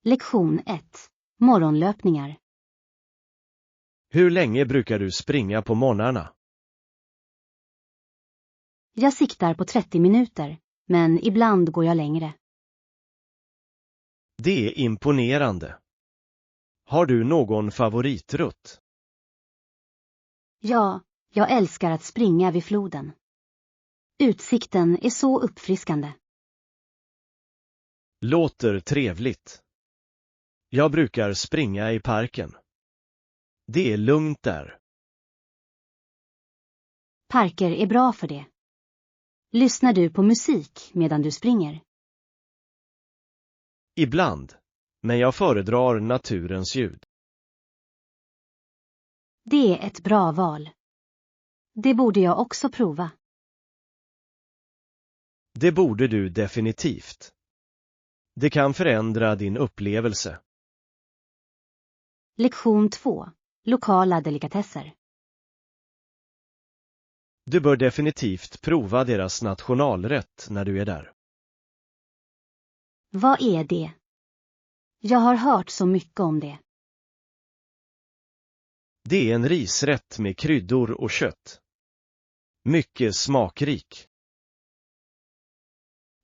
Lektion 1. Morgonlöpningar. Hur länge brukar du springa på morgnarna? Jag siktar på 30 minuter, men ibland går jag längre. Det är imponerande. Har du någon favoritrutt? Ja, jag älskar att springa vid floden. Utsikten är så uppfriskande. Låter trevligt. Jag brukar springa i parken. Det är lugnt där. Parker är bra för det. Lyssnar du på musik medan du springer? Ibland, men jag föredrar naturens ljud. Det är ett bra val. Det borde jag också prova. Det borde du definitivt. Det kan förändra din upplevelse. Lektion 2. Lokala delikatesser. Du bör definitivt prova deras nationalrätt när du är där. Vad är det? Jag har hört så mycket om det. Det är en risrätt med kryddor och kött. Mycket smakrik.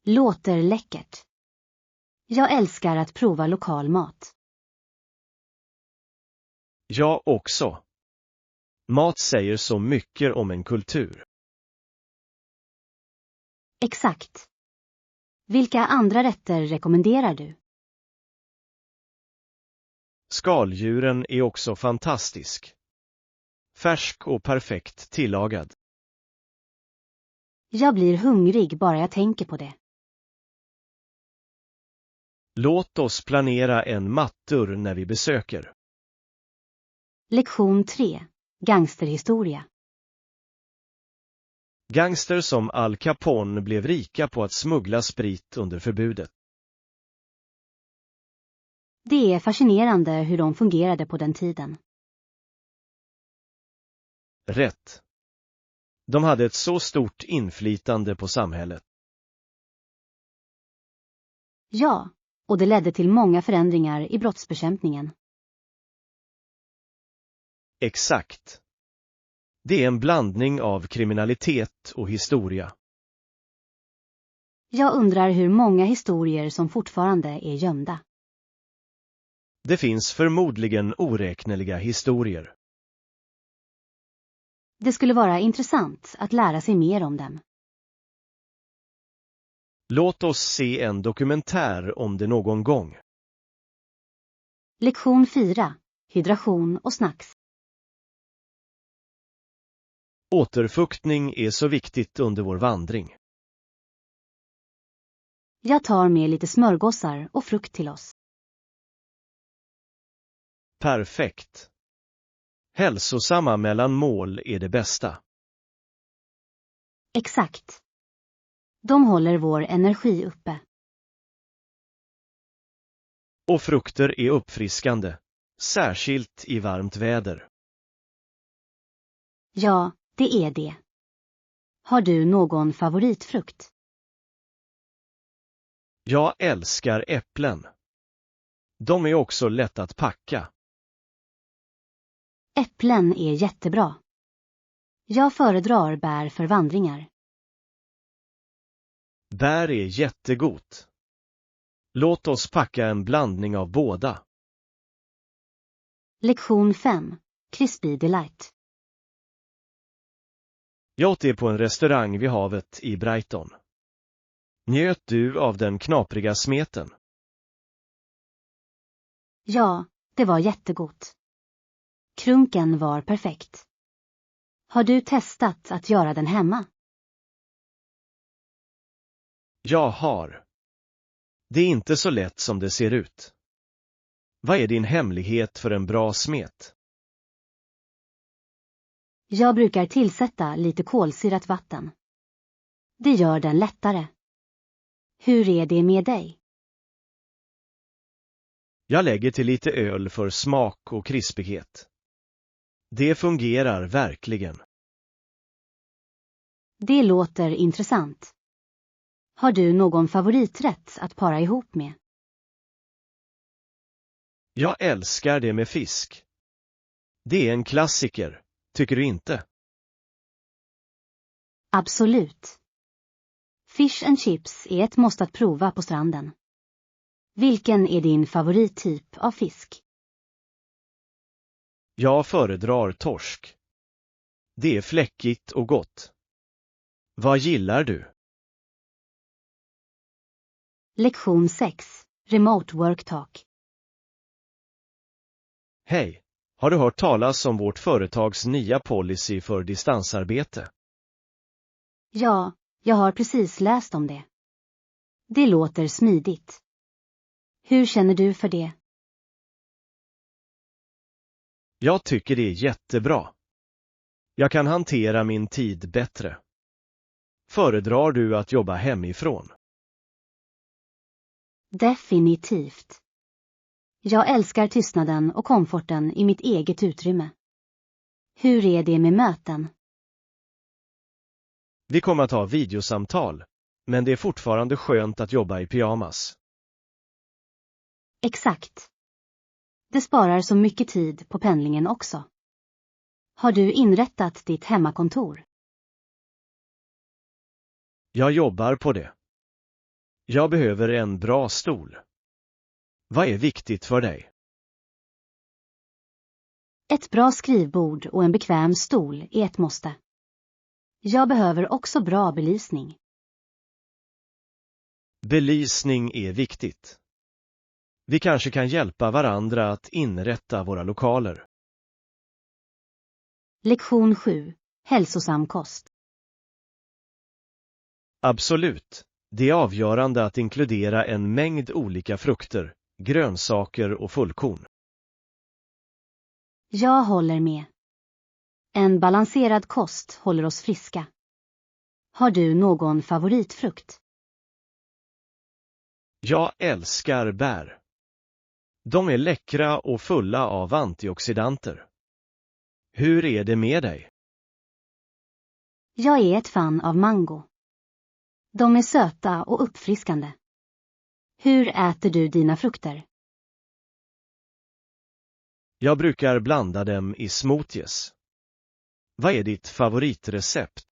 Låter läckert. Jag älskar att prova lokal mat. Jag också. Mat säger så mycket om en kultur. Exakt. Vilka andra rätter rekommenderar du? Skaldjuren är också fantastisk. Färsk och perfekt tillagad. Jag blir hungrig bara jag tänker på det. Låt oss planera en mattur när vi besöker. Lektion 3. Gangsterhistoria. Gangster som Al Capone blev rika på att smuggla sprit under förbudet. Det är fascinerande hur de fungerade på den tiden. Rätt. De hade ett så stort inflytande på samhället. Ja, och det ledde till många förändringar i brottsbekämpningen. Exakt. Det är en blandning av kriminalitet och historia. Jag undrar hur många historier som fortfarande är gömda. Det finns förmodligen oräkneliga historier. Det skulle vara intressant att lära sig mer om dem. Låt oss se en dokumentär om det någon gång. Lektion 4. Hydration och snacks. Återfuktning är så viktigt under vår vandring. Jag tar med lite smörgåsar och frukt till oss. Perfekt. Hälsosamma mellanmål är det bästa. Exakt. De håller vår energi uppe. Och frukter är uppfriskande, särskilt i varmt väder. Ja, det är det. Har du någon favoritfrukt? Jag älskar äpplen. De är också lätt att packa. Äpplen är jättebra. Jag föredrar bär för vandringar. Bär är jättegott. Låt oss packa en blandning av båda. Lektion 5. Crispy Delight. Jag åt det på en restaurang vid havet i Brighton. Njöt du av den knapriga smeten? Ja, det var jättegott. Krunken var perfekt. Har du testat att göra den hemma? Jag har. Det är inte så lätt som det ser ut. Vad är din hemlighet för en bra smet? Jag brukar tillsätta lite kolsyrat vatten. Det gör den lättare. Hur är det med dig? Jag lägger till lite öl för smak och krispighet. Det fungerar verkligen. Det låter intressant. Har du någon favoriträtt att para ihop med? Jag älskar det med fisk. Det är en klassiker, tycker du inte? Absolut. Fish and chips är ett måste att prova på stranden. Vilken är din favorittyp av fisk? Jag föredrar torsk. Det är fläckigt och gott. Vad gillar du? Lektion 6. Remote Work Talk. Hej, har du hört talas om vårt företags nya policy för distansarbete? Ja, jag har precis läst om det. Det låter smidigt. Hur känner du för det? Jag tycker det är jättebra. Jag kan hantera min tid bättre. Föredrar du att jobba hemifrån? Definitivt. Jag älskar tystnaden och komforten i mitt eget utrymme. Hur är det med möten? Vi kommer att ha videosamtal, men det är fortfarande skönt att jobba i pyjamas. Exakt. Det sparar så mycket tid på pendlingen också. Har du inrättat ditt hemmakontor? Jag jobbar på det. Jag behöver en bra stol. Vad är viktigt för dig? Ett bra skrivbord och en bekväm stol är ett måste. Jag behöver också bra belysning. Belysning är viktigt. Vi kanske kan hjälpa varandra att inrätta våra lokaler. Lektion 7. Hälsosam kost. Absolut. Det är avgörande att inkludera en mängd olika frukter, grönsaker och fullkorn. Jag håller med. En balanserad kost håller oss friska. Har du någon favoritfrukt? Jag älskar bär. De är läckra och fulla av antioxidanter. Hur är det med dig? Jag är ett fan av mango. De är söta och uppfriskande. Hur äter du dina frukter? Jag brukar blanda dem i smoothies. Vad är ditt favoritrecept?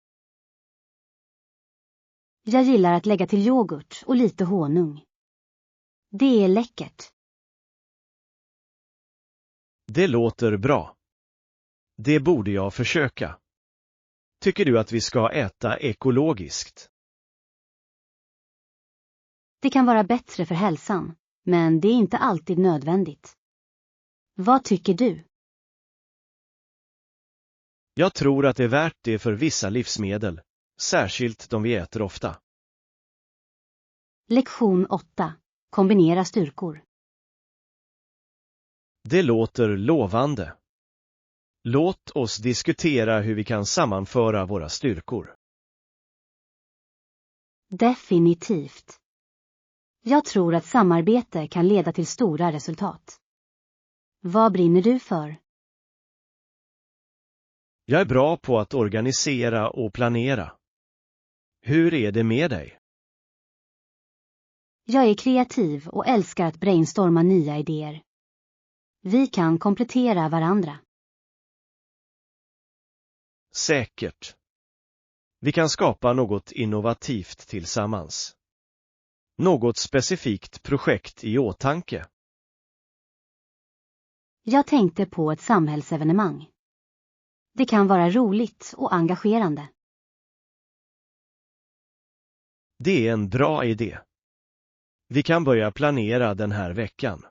Jag gillar att lägga till yoghurt och lite honung. Det är läckert. Det låter bra. Det borde jag försöka. Tycker du att vi ska äta ekologiskt? Det kan vara bättre för hälsan, men det är inte alltid nödvändigt. Vad tycker du? Jag tror att det är värt det för vissa livsmedel, särskilt de vi äter ofta. Lektion 8. Kombinera styrkor. Det låter lovande. Låt oss diskutera hur vi kan sammanföra våra styrkor. Definitivt. Jag tror att samarbete kan leda till stora resultat. Vad brinner du för? Jag är bra på att organisera och planera. Hur är det med dig? Jag är kreativ och älskar att brainstorma nya idéer. Vi kan komplettera varandra. Säkert. Vi kan skapa något innovativt tillsammans. Något specifikt projekt i åtanke. Jag tänkte på ett samhällsevenemang. Det kan vara roligt och engagerande. Det är en bra idé. Vi kan börja planera den här veckan.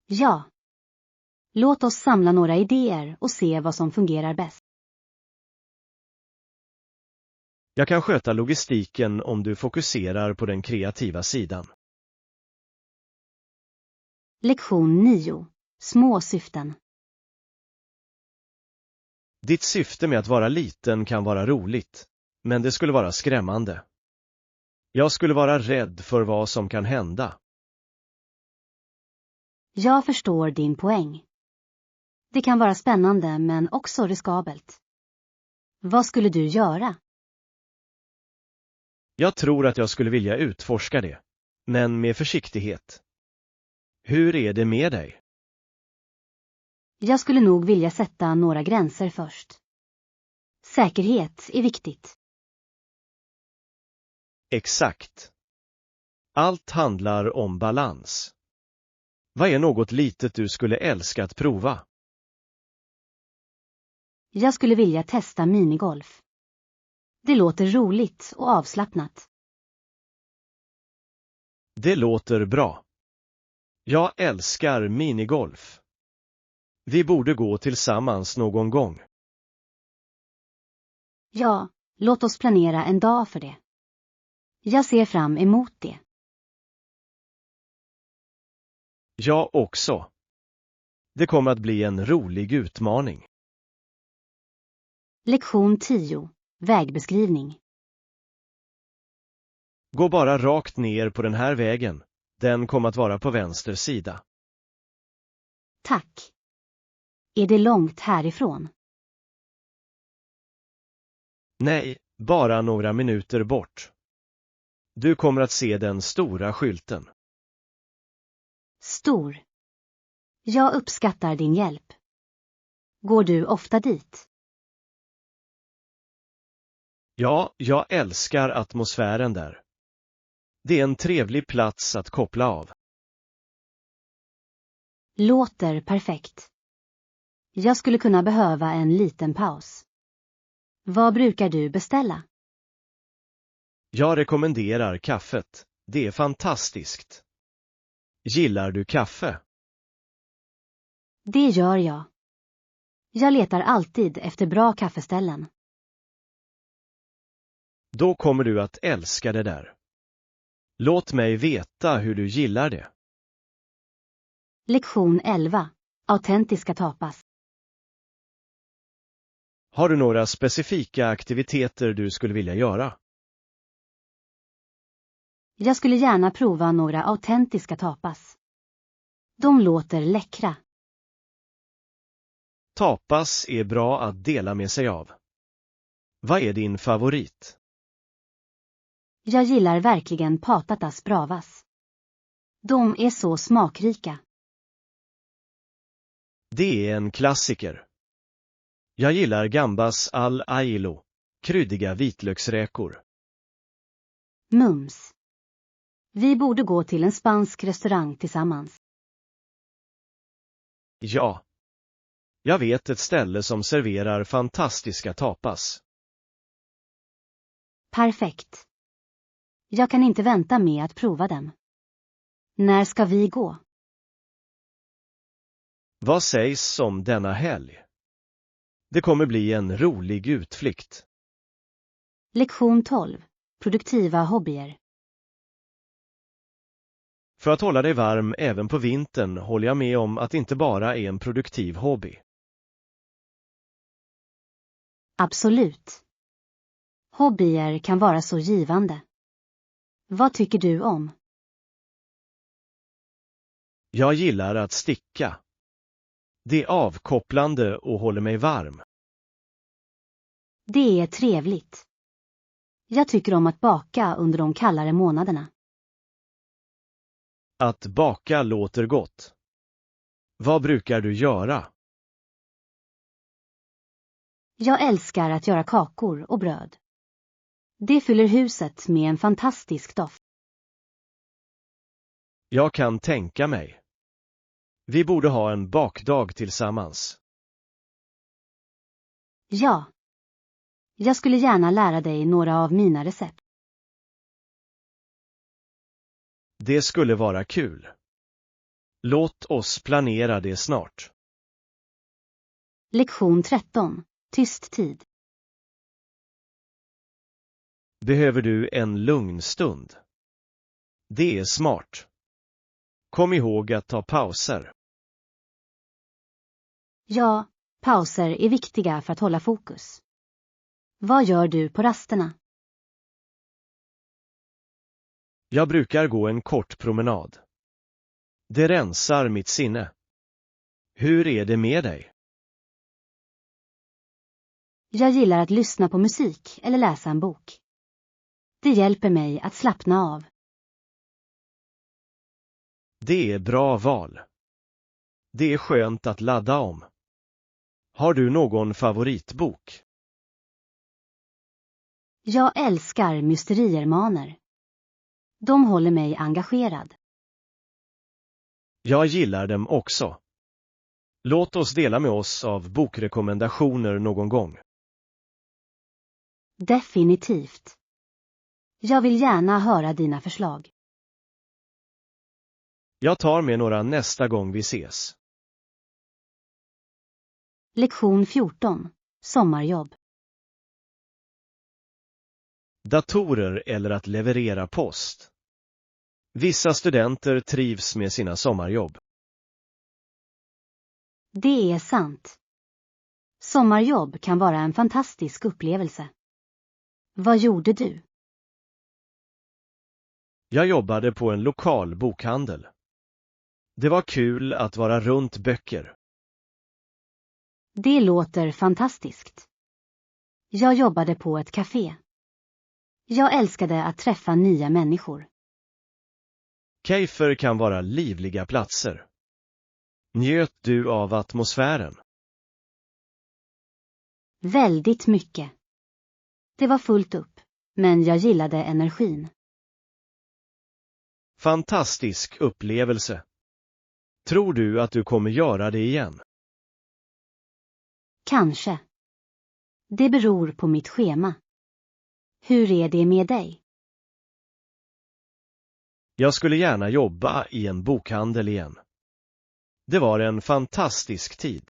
Ja. Låt oss samla några idéer och se vad som fungerar bäst. Jag kan sköta logistiken om du fokuserar på den kreativa sidan. Lektion 9. Små syften. Ditt syfte med att vara liten kan vara roligt, men det skulle vara skrämmande. Jag skulle vara rädd för vad som kan hända. Jag förstår din poäng. Det kan vara spännande men också riskabelt. Vad skulle du göra? Jag tror att jag skulle vilja utforska det, men med försiktighet. Hur är det med dig? Jag skulle nog vilja sätta några gränser först. Säkerhet är viktigt. Exakt. Allt handlar om balans. Vad är något litet du skulle älska att prova? Jag skulle vilja testa minigolf. Det låter roligt och avslappnat. Det låter bra. Jag älskar minigolf. Vi borde gå tillsammans någon gång. Ja, låt oss planera en dag för det. Jag ser fram emot det. Jag också. Det kommer att bli en rolig utmaning. Lektion 10. Vägbeskrivning. Gå bara rakt ner på den här vägen. Den kommer att vara på vänster sida. Tack. Är det långt härifrån? Nej, bara några minuter bort. Du kommer att se den stora skylten. Stor. Jag uppskattar din hjälp. Går du ofta dit? Ja, jag älskar atmosfären där. Det är en trevlig plats att koppla av. Låter perfekt. Jag skulle kunna behöva en liten paus. Vad brukar du beställa? Jag rekommenderar kaffet. Det är fantastiskt. Gillar du kaffe? Det gör jag. Jag letar alltid efter bra kaffeställen. Då kommer du att älska det där. Låt mig veta hur du gillar det. Lektion 11. Autentiska tapas. Har du några specifika aktiviteter du skulle vilja göra? Jag skulle gärna prova några autentiska tapas. De låter läckra. Tapas är bra att dela med sig av. Vad är din favorit? Jag gillar verkligen patatas bravas. De är så smakrika. Det är en klassiker. Jag gillar gambas al ajillo, kryddiga vitlöksräkor. Mums. Vi borde gå till en spansk restaurang tillsammans. Ja. Jag vet ett ställe som serverar fantastiska tapas. Perfekt. Jag kan inte vänta med att prova dem. När ska vi gå? Vad sägs om denna helg? Det kommer bli en rolig utflykt. Lektion 12. Produktiva hobbyer. För att hålla dig varm även på vintern håller jag med om att det inte bara är en produktiv hobby. Absolut. Hobbyer kan vara så givande. Vad tycker du om? Jag gillar att sticka. Det är avkopplande och håller mig varm. Det är trevligt. Jag tycker om att baka under de kallare månaderna. Att baka låter gott. Vad brukar du göra? Jag älskar att göra kakor och bröd. Det fyller huset med en fantastisk doft. Jag kan tänka mig. Vi borde ha en bakdag tillsammans. Ja. Jag skulle gärna lära dig några av mina recept. Det skulle vara kul. Låt oss planera det snart. Lektion 13. Tyst tid. Behöver du en lugn stund? Det är smart. Kom ihåg att ta pauser. Ja, pauser är viktiga för att hålla fokus. Vad gör du på rasterna? Jag brukar gå en kort promenad. Det rensar mitt sinne. Hur är det med dig? Jag gillar att lyssna på musik eller läsa en bok. Det hjälper mig att slappna av. Det är bra val. Det är skönt att ladda om. Har du någon favoritbok? Jag älskar mysteriermaner. De håller mig engagerad. Jag gillar dem också. Låt oss dela med oss av bokrekommendationer någon gång. Definitivt. Jag vill gärna höra dina förslag. Jag tar med några nästa gång vi ses. Lektion 14. Sommarjobb. Datorer eller att leverera post. Vissa studenter trivs med sina sommarjobb. Det är sant. Sommarjobb kan vara en fantastisk upplevelse. Vad gjorde du? Jag jobbade på en lokal bokhandel. Det var kul att vara runt böcker. Det låter fantastiskt. Jag jobbade på ett café. Jag älskade att träffa nya människor. Kaféer kan vara livliga platser. Njöt du av atmosfären? Väldigt mycket. Det var fullt upp, men jag gillade energin. Fantastisk upplevelse. Tror du att du kommer göra det igen? Kanske. Det beror på mitt schema. Hur är det med dig? Jag skulle gärna jobba i en bokhandel igen. Det var en fantastisk tid.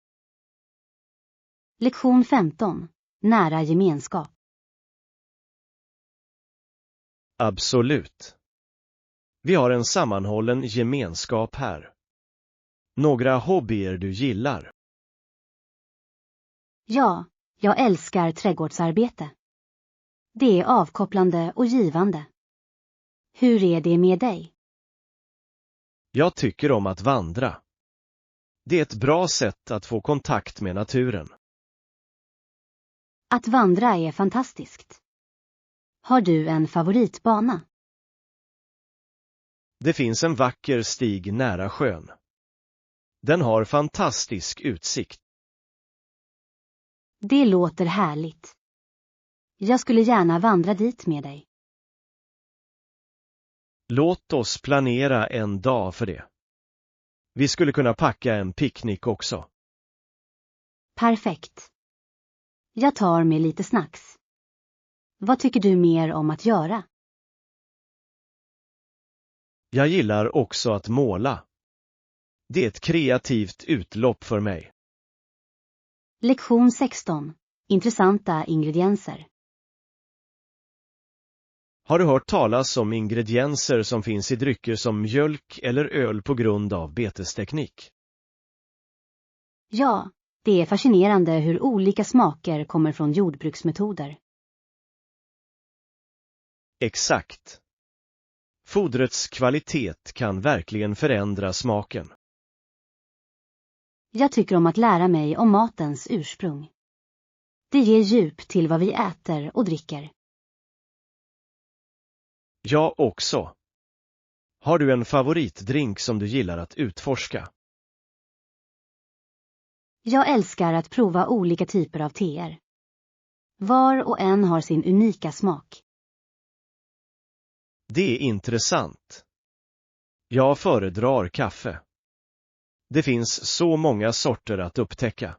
Lektion 15. Nära gemenskap. Absolut. Vi har en sammanhållen gemenskap här. Några hobbyer du gillar? Ja, jag älskar trädgårdsarbete. Det är avkopplande och givande. Hur är det med dig? Jag tycker om att vandra. Det är ett bra sätt att få kontakt med naturen. Att vandra är fantastiskt. Har du en favoritbana? Det finns en vacker stig nära sjön. Den har fantastisk utsikt. Det låter härligt. Jag skulle gärna vandra dit med dig. Låt oss planera en dag för det. Vi skulle kunna packa en picknick också. Perfekt. Jag tar med lite snacks. Vad tycker du mer om att göra? Jag gillar också att måla. Det är ett kreativt utlopp för mig. Lektion 16. Intressanta ingredienser. Har du hört talas om ingredienser som finns i drycker som mjölk eller öl på grund av betesteknik? Ja, det är fascinerande hur olika smaker kommer från jordbruksmetoder. Exakt. Fodrets kvalitet kan verkligen förändra smaken. Jag tycker om att lära mig om matens ursprung. Det ger djup till vad vi äter och dricker. Jag också. Har du en favoritdrink som du gillar att utforska? Jag älskar att prova olika typer av teer. Var och en har sin unika smak. Det är intressant. Jag föredrar kaffe. Det finns så många sorter att upptäcka.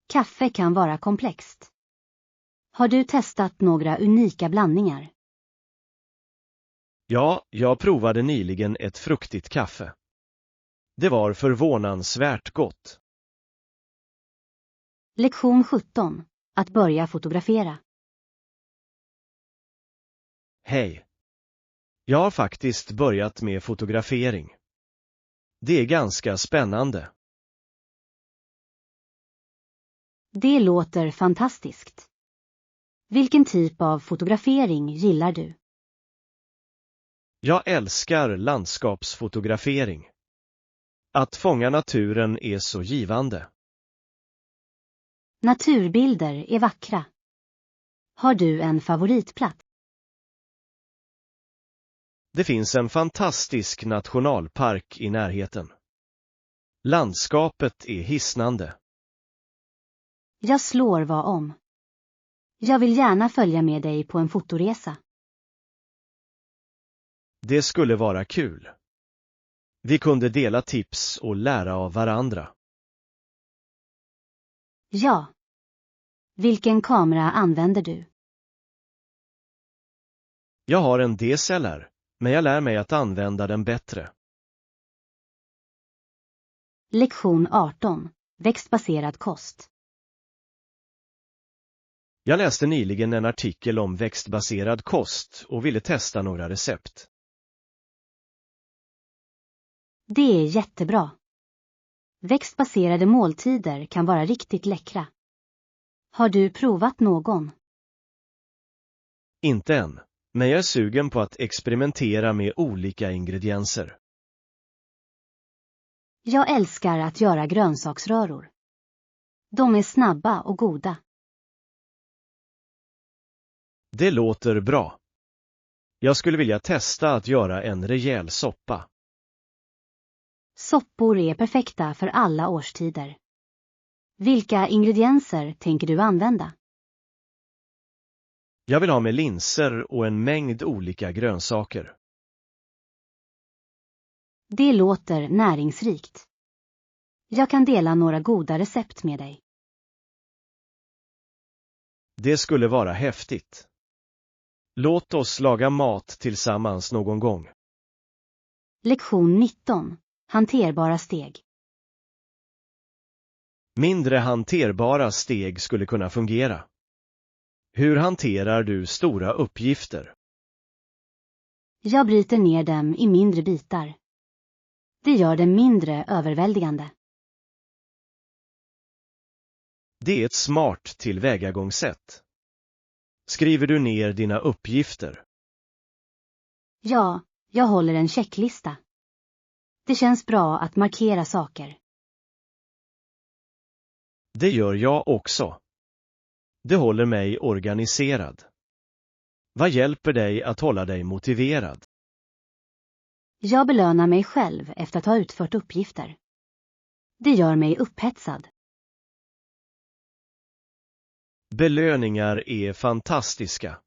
Kaffe kan vara komplext. Har du testat några unika blandningar? Ja, jag provade nyligen ett fruktigt kaffe. Det var förvånansvärt gott. Lektion 17. Att börja fotografera. Hej. Jag har faktiskt börjat med fotografering. Det är ganska spännande. Det låter fantastiskt. Vilken typ av fotografering gillar du? Jag älskar landskapsfotografering. Att fånga naturen är så givande. Naturbilder är vackra. Har du en favoritplats? Det finns en fantastisk nationalpark i närheten. Landskapet är hisnande. Jag slår vad om. Jag vill gärna följa med dig på en fotoresa. Det skulle vara kul. Vi kunde dela tips och lära av varandra. Ja. Vilken kamera använder du? Jag har en DSLR, men jag lär mig att använda den bättre. Lektion 18. Växtbaserad kost. Jag läste nyligen en artikel om växtbaserad kost och ville testa några recept. Det är jättebra. Växtbaserade måltider kan vara riktigt läckra. Har du provat någon? Inte än, men jag är sugen på att experimentera med olika ingredienser. Jag älskar att göra grönsaksröror. De är snabba och goda. Det låter bra. Jag skulle vilja testa att göra en rejäl soppa. Soppor är perfekta för alla årstider. Vilka ingredienser tänker du använda? Jag vill ha med linser och en mängd olika grönsaker. Det låter näringsrikt. Jag kan dela några goda recept med dig. Det skulle vara häftigt. Låt oss laga mat tillsammans någon gång. Lektion 19. Hanterbara steg. Mindre hanterbara steg skulle kunna fungera. Hur hanterar du stora uppgifter? Jag bryter ner dem i mindre bitar. Det gör det mindre överväldigande. Det är ett smart tillvägagångssätt. Skriver du ner dina uppgifter? Ja, jag håller en checklista. Det känns bra att markera saker. Det gör jag också. Det håller mig organiserad. Vad hjälper dig att hålla dig motiverad? Jag belönar mig själv efter att ha utfört uppgifter. Det gör mig upphetsad. Belöningar är fantastiska.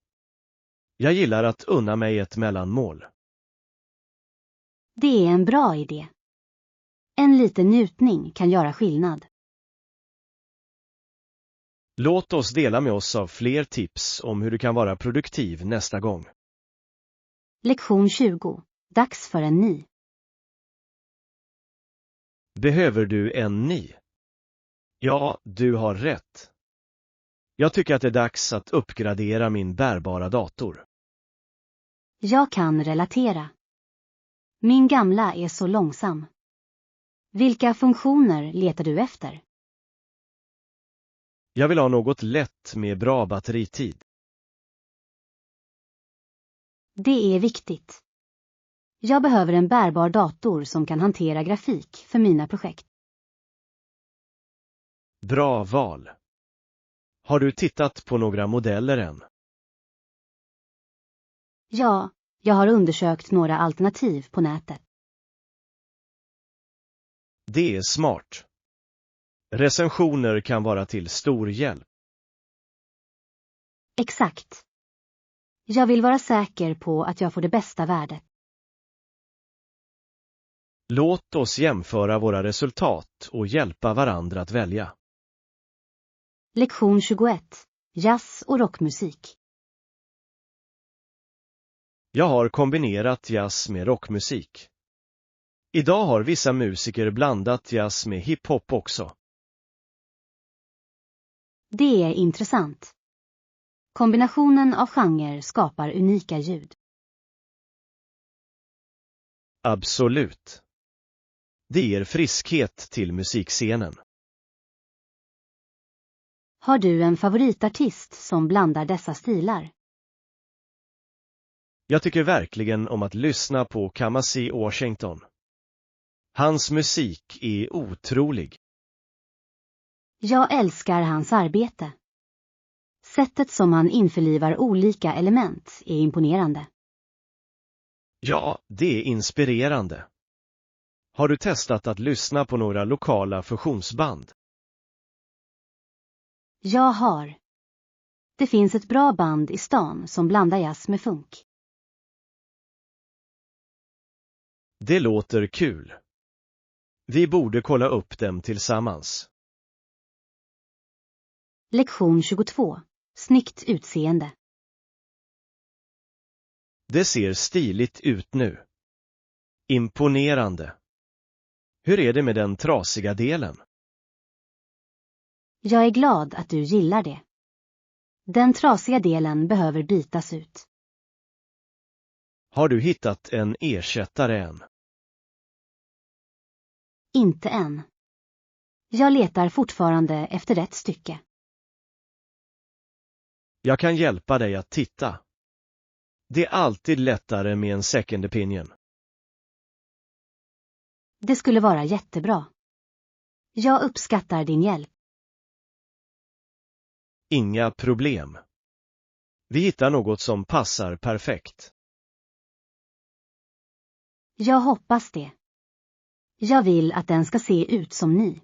Jag gillar att unna mig ett mellanmål. Det är en bra idé. En liten njutning kan göra skillnad. Låt oss dela med oss av fler tips om hur du kan vara produktiv nästa gång. Lektion 20. Dags för en ny. Behöver du en ny? Ja, du har rätt. Jag tycker att det är dags att uppgradera min bärbara dator. Jag kan relatera. Min gamla är så långsam. Vilka funktioner letar du efter? Jag vill ha något lätt med bra batteritid. Det är viktigt. Jag behöver en bärbar dator som kan hantera grafik för mina projekt. Bra val. Har du tittat på några modeller än? Ja, jag har undersökt några alternativ på nätet. Det är smart. Recensioner kan vara till stor hjälp. Exakt. Jag vill vara säker på att jag får det bästa värdet. Låt oss jämföra våra resultat och hjälpa varandra att välja. Lektion 21. Jazz och rockmusik. Jag har kombinerat jazz med rockmusik. Idag har vissa musiker blandat jazz med hiphop också. Det är intressant. Kombinationen av genrer skapar unika ljud. Absolut. Det ger friskhet till musikscenen. Har du en favoritartist som blandar dessa stilar? Jag tycker verkligen om att lyssna på Kamasi Washington. Hans musik är otrolig. Jag älskar hans arbete. Sättet som han införlivar olika element är imponerande. Ja, det är inspirerande. Har du testat att lyssna på några lokala fusionsband? Jag har. Det finns ett bra band i stan som blandar jazz med funk. Det låter kul. Vi borde kolla upp dem tillsammans. Lektion 22. Snyggt utseende. Det ser stiligt ut nu. Imponerande. Hur är det med den trasiga delen? Jag är glad att du gillar det. Den trasiga delen behöver bytas ut. Har du hittat en ersättare än? Inte än. Jag letar fortfarande efter rätt stycke. Jag kan hjälpa dig att titta. Det är alltid lättare med en second opinion. Det skulle vara jättebra. Jag uppskattar din hjälp. Inga problem. Vi hittar något som passar perfekt. Jag hoppas det. Jag vill att den ska se ut som ny.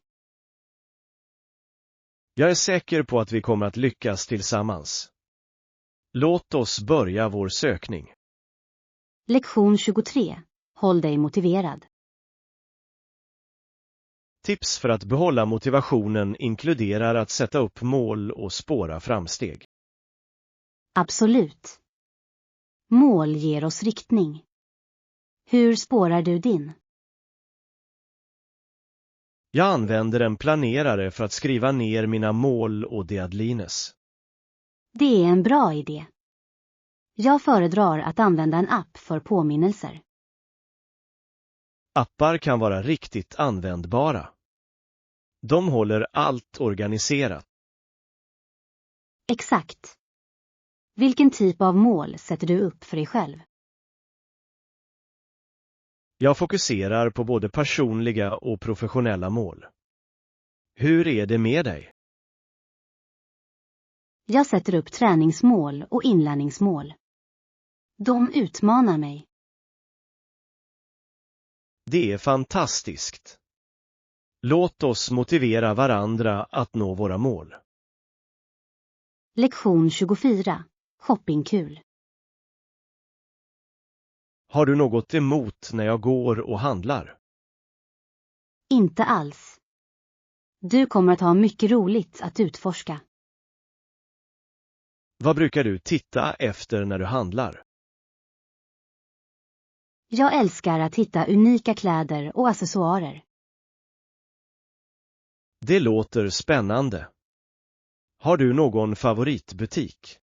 Jag är säker på att vi kommer att lyckas tillsammans. Låt oss börja vår sökning. Lektion 23. Håll dig motiverad. Tips för att behålla motivationen inkluderar att sätta upp mål och spåra framsteg. Absolut. Mål ger oss riktning. Hur spårar du din? Jag använder en planerare för att skriva ner mina mål och deadlines. Det är en bra idé. Jag föredrar att använda en app för påminnelser. Appar kan vara riktigt användbara. De håller allt organiserat. Exakt. Vilken typ av mål sätter du upp för dig själv? Jag fokuserar på både personliga och professionella mål. Hur är det med dig? Jag sätter upp träningsmål och inlärningsmål. De utmanar mig. Det är fantastiskt. Låt oss motivera varandra att nå våra mål. Lektion 24. Shoppingkul. Har du något emot när jag går och handlar? Inte alls. Du kommer att ha mycket roligt att utforska. Vad brukar du titta efter när du handlar? Jag älskar att hitta unika kläder och accessoarer. Det låter spännande. Har du någon favoritbutik?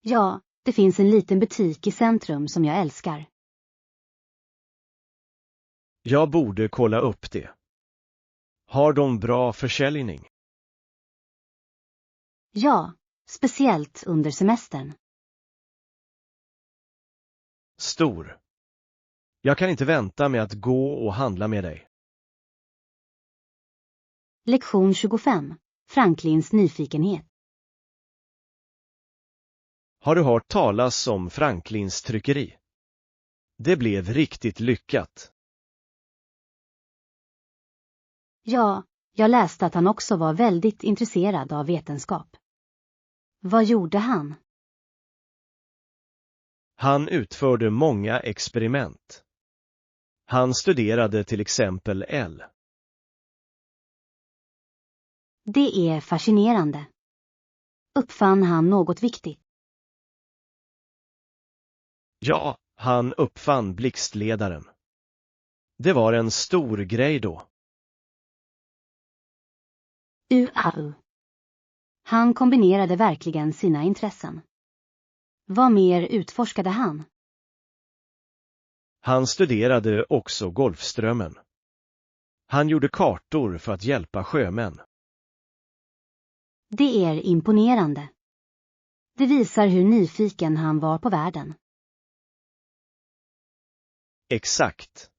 Ja, det finns en liten butik i centrum som jag älskar. Jag borde kolla upp det. Har de bra försäljning? Ja, speciellt under semestern. Stor. Jag kan inte vänta med att gå och handla med dig. Lektion 25. Franklins nyfikenhet. Har du hört talas om Franklins tryckeri? Det blev riktigt lyckat. Ja, jag läste att han också var väldigt intresserad av vetenskap. Vad gjorde han? Han utförde många experiment. Han studerade till exempel eld. Det är fascinerande. Uppfann han något viktigt? Ja, han uppfann blixtledaren. Det var en stor grej då. UAU. Han kombinerade verkligen sina intressen. Vad mer utforskade han? Han studerade också Golfströmmen. Han gjorde kartor för att hjälpa sjömän. Det är imponerande. Det visar hur nyfiken han var på världen. Exakt.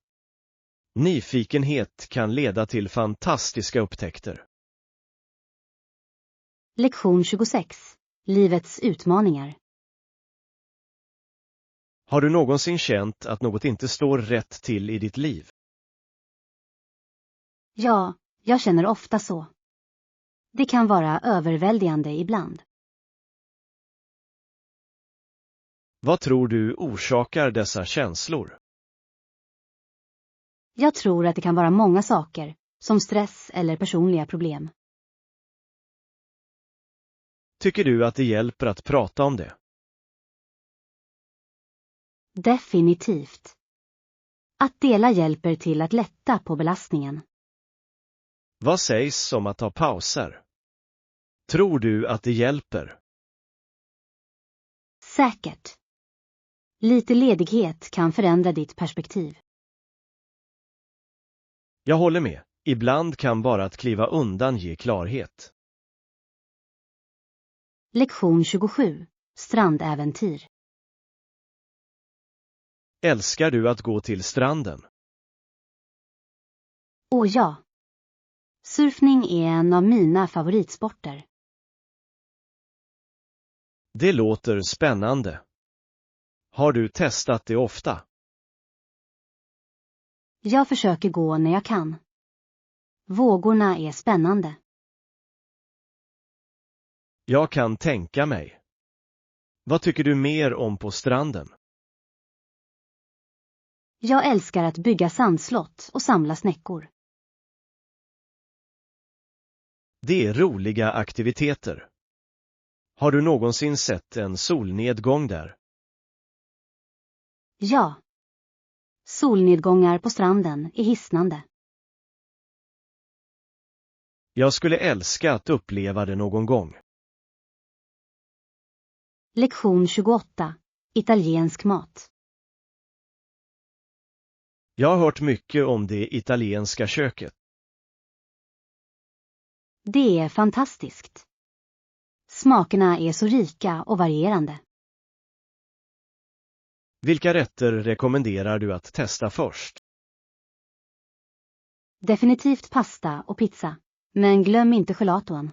Nyfikenhet kan leda till fantastiska upptäckter. Lektion 26. Livets utmaningar. Har du någonsin känt att något inte står rätt till i ditt liv? Ja, jag känner ofta så. Det kan vara överväldigande ibland. Vad tror du orsakar dessa känslor? Jag tror att det kan vara många saker, som stress eller personliga problem. Tycker du att det hjälper att prata om det? Definitivt. Att dela hjälper till att lätta på belastningen. Vad sägs om att ta pauser? Tror du att det hjälper? Säkert. Lite ledighet kan förändra ditt perspektiv. Jag håller med. Ibland kan bara att kliva undan ge klarhet. Lektion 27. Strandäventyr. Älskar du att gå till stranden? Åh ja. Surfning är en av mina favoritsporter. Det låter spännande. Har du testat det ofta? Jag försöker gå när jag kan. Vågorna är spännande. Jag kan tänka mig. Vad tycker du mer om på stranden? Jag älskar att bygga sandslott och samla snäckor. Det är roliga aktiviteter. Har du någonsin sett en solnedgång där? Ja. Solnedgångar på stranden är hisnande. Jag skulle älska att uppleva det någon gång. Lektion 28. Italiensk mat. Jag har hört mycket om det italienska köket. Det är fantastiskt. Smakerna är så rika och varierande. Vilka rätter rekommenderar du att testa först? Definitivt pasta och pizza. Men glöm inte gelaton.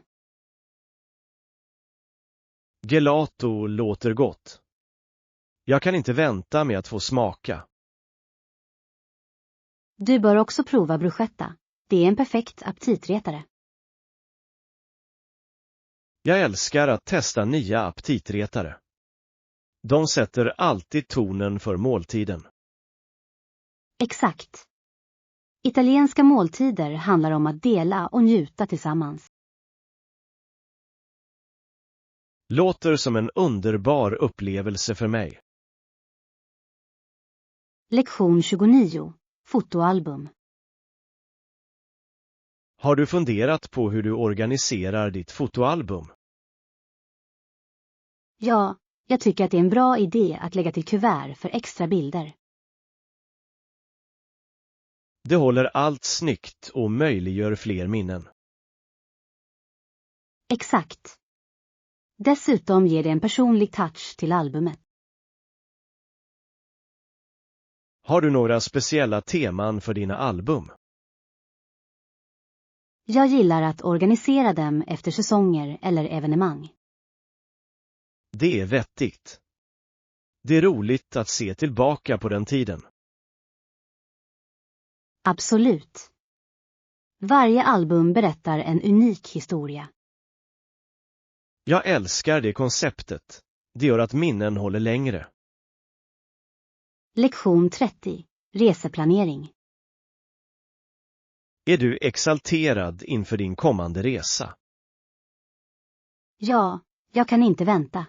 Gelato låter gott. Jag kan inte vänta med att få smaka. Du bör också prova bruschetta. Det är en perfekt aptitretare. Jag älskar att testa nya aptitretare. De sätter alltid tonen för måltiden. Exakt. Italienska måltider handlar om att dela och njuta tillsammans. Låter som en underbar upplevelse för mig. Lektion 29. Fotoalbum. Har du funderat på hur du organiserar ditt fotoalbum? Ja, jag tycker att det är en bra idé att lägga till kuvert för extra bilder. Det håller allt snyggt och möjliggör fler minnen. Exakt. Dessutom ger det en personlig touch till albumet. Har du några speciella teman för dina album? Jag gillar att organisera dem efter säsonger eller evenemang. Det är vettigt. Det är roligt att se tillbaka på den tiden. Absolut. Varje album berättar en unik historia. Jag älskar det konceptet. Det gör att minnen håller längre. Lektion 30. Reseplanering. Är du exalterad inför din kommande resa? Ja, jag kan inte vänta.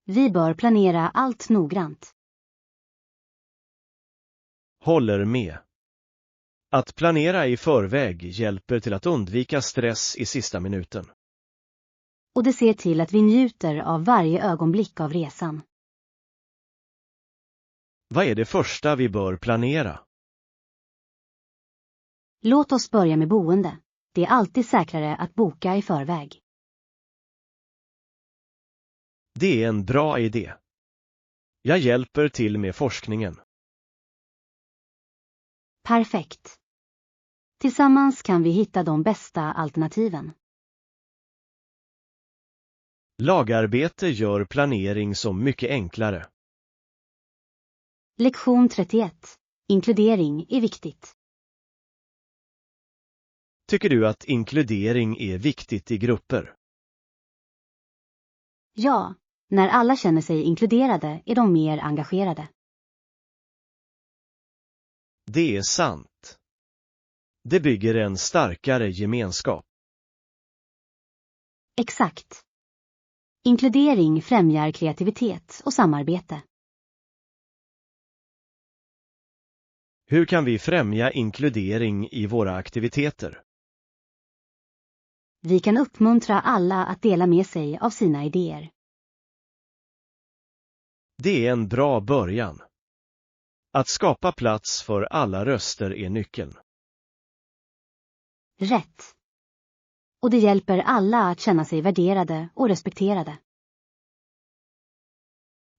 Vi bör planera allt noggrant. Håller med. Att planera i förväg hjälper till att undvika stress i sista minuten. Och det ser till att vi njuter av varje ögonblick av resan. Vad är det första vi bör planera? Låt oss börja med boende. Det är alltid säkrare att boka i förväg. Det är en bra idé. Jag hjälper till med forskningen. Perfekt. Tillsammans kan vi hitta de bästa alternativen. Lagarbete gör planering så mycket enklare. Lektion 31. Inkludering är viktigt. Tycker du att inkludering är viktigt i grupper? Ja, när alla känner sig inkluderade är de mer engagerade. Det är sant. Det bygger en starkare gemenskap. Exakt. Inkludering främjar kreativitet och samarbete. Hur kan vi främja inkludering i våra aktiviteter? Vi kan uppmuntra alla att dela med sig av sina idéer. Det är en bra början. Att skapa plats för alla röster är nyckeln. Rätt. Och det hjälper alla att känna sig värderade och respekterade.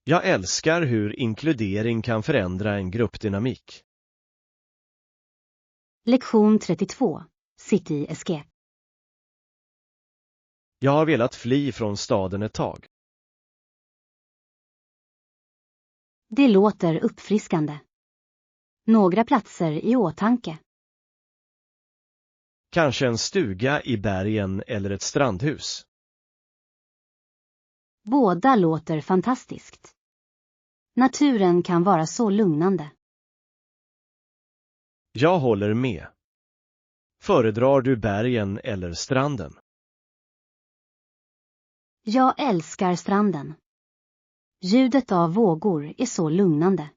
Jag älskar hur inkludering kan förändra en gruppdynamik. Lektion 32. City Escape. Jag har velat fly från staden ett tag. Det låter uppfriskande. Några platser i åtanke. Kanske en stuga i bergen eller ett strandhus. Båda låter fantastiskt. Naturen kan vara så lugnande. Jag håller med. Föredrar du bergen eller stranden? Jag älskar stranden. Ljudet av vågor är så lugnande.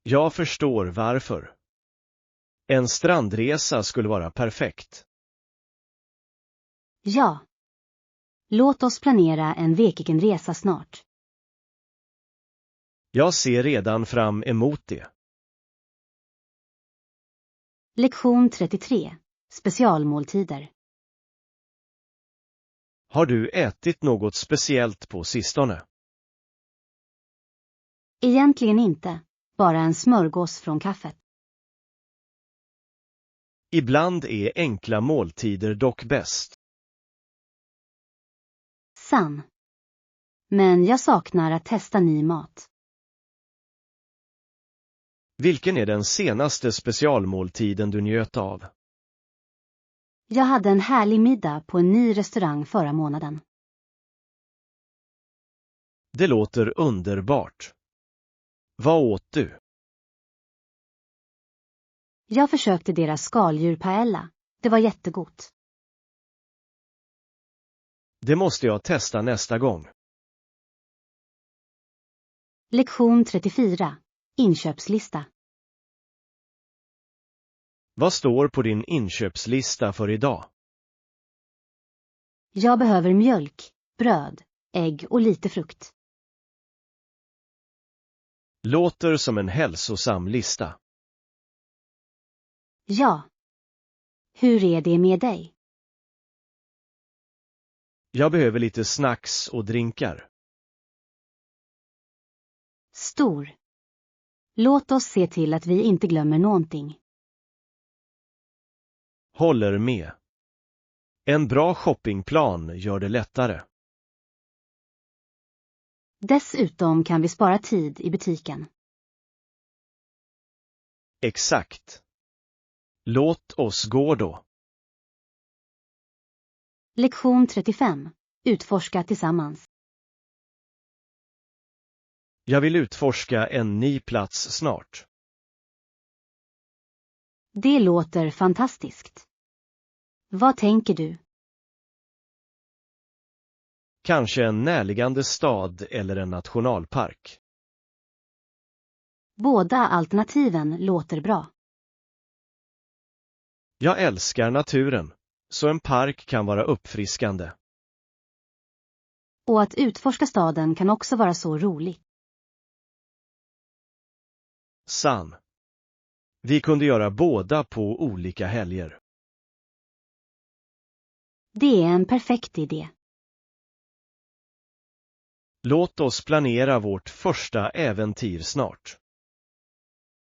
Jag förstår varför. En strandresa skulle vara perfekt. Ja. Låt oss planera en weekendresa snart. Jag ser redan fram emot det. Lektion 33. Specialmåltider. Har du ätit något speciellt på sistone? Egentligen inte, bara en smörgås från kaffet. Ibland är enkla måltider dock bäst. Sann. Men jag saknar att testa ny mat. Vilken är den senaste specialmåltiden du njöt av? Jag hade en härlig middag på en ny restaurang förra månaden. Det låter underbart. Vad åt du? Jag försökte deras skaldjurpaella. Det var jättegott. Det måste jag testa nästa gång. Lektion 34. Inköpslista. Vad står på din inköpslista för idag? Jag behöver mjölk, bröd, ägg och lite frukt. Låter som en hälsosam lista. Ja. Hur är det med dig? Jag behöver lite snacks och drinkar. Stor. Låt oss se till att vi inte glömmer någonting. Håller med. En bra shoppingplan gör det lättare. Dessutom kan vi spara tid i butiken. Exakt. Låt oss gå då. Lektion 35. Utforska tillsammans. Jag vill utforska en ny plats snart. Det låter fantastiskt. Vad tänker du? Kanske en närliggande stad eller en nationalpark. Båda alternativen låter bra. Jag älskar naturen, så en park kan vara uppfriskande. Och att utforska staden kan också vara så roligt. Sann. Vi kunde göra båda på olika helger. Det är en perfekt idé. Låt oss planera vårt första äventyr snart.